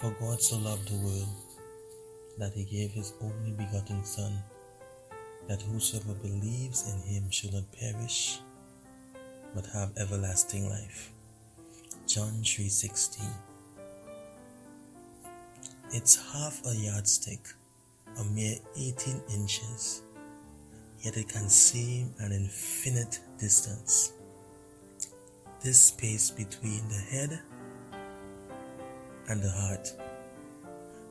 For God so loved the world, that he gave his only begotten Son, that whosoever believes in him should not perish, but have everlasting life. John 3:16. It's half a yardstick, a mere 18 inches, yet it can seem an infinite distance. This space between the head and the heart.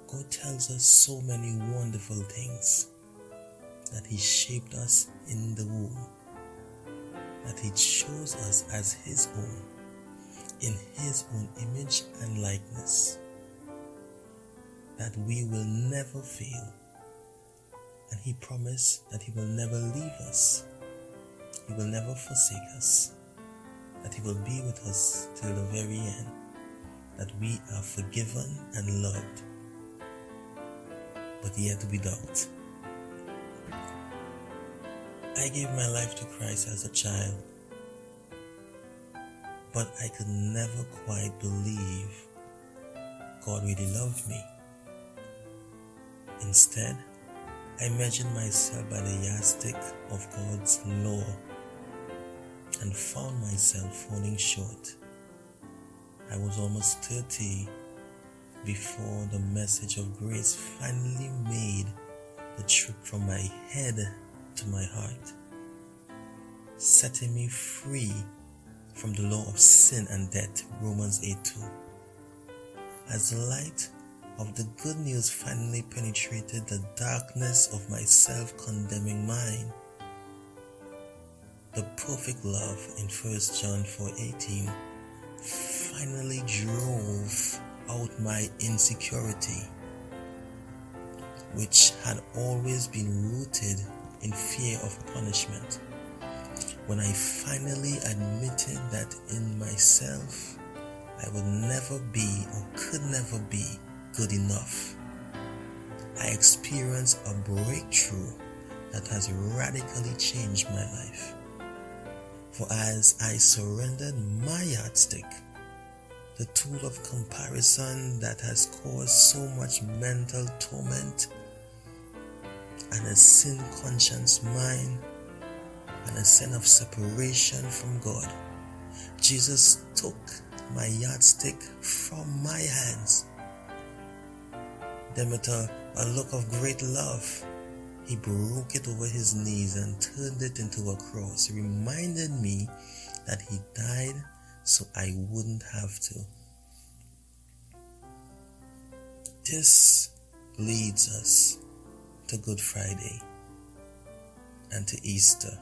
God tells us so many wonderful things, that he shaped us in the womb, that he chose us as his own, in his own image and likeness, that we will never fail, and he promised that he will never leave us, he will never forsake us, that he will be with us till the very end, that we are forgiven and loved, but yet we doubt. I gave my life to Christ as a child, but I could never quite believe God really loved me. Instead, I measured myself by the yardstick of God's law and found myself falling short. I was almost 30 before the message of grace finally made the trip from my head to my heart, setting me free from the law of sin and death, Romans 8:2. As the light of the good news finally penetrated the darkness of my self-condemning mind, the perfect love in 1 John 4:18 finally drove out my insecurity, which had always been rooted in fear of punishment. When I finally admitted that in myself I would never be or could never be good enough, I experienced a breakthrough that has radically changed my life. For as I surrendered my yardstick, the tool of comparison that has caused so much mental torment, and a sin-conscious mind, and a sense of separation from God, Jesus took my yardstick from my hands. Then with a look of great love, he broke it over his knees and turned it into a cross. He reminded me that he died so I wouldn't have to. This leads us to Good Friday and to Easter,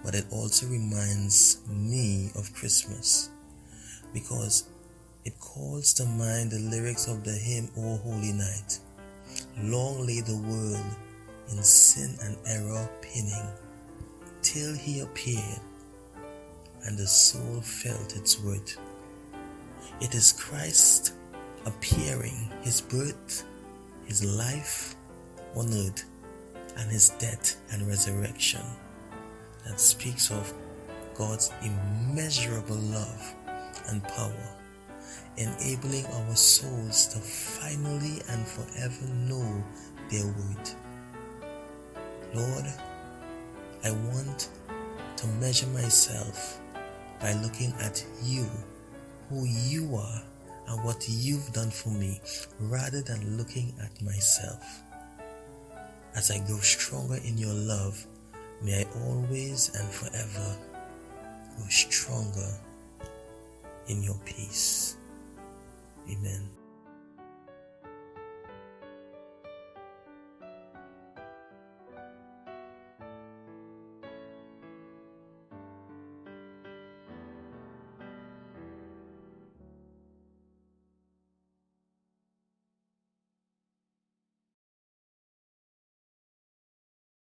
but it also reminds me of Christmas, because it calls to mind the lyrics of the hymn O Holy Night. Long lay the world in sin and error pinning, till he appeared and the soul felt its worth. It is Christ appearing, his birth, his life on earth, and his death and resurrection, that speaks of God's immeasurable love and power, enabling our souls to finally and forever know their worth. Lord, I want to measure myself by looking at you, who you are, and what you've done for me, rather than looking at myself. As I grow stronger in your love, may I always and forever grow stronger in your peace. Amen.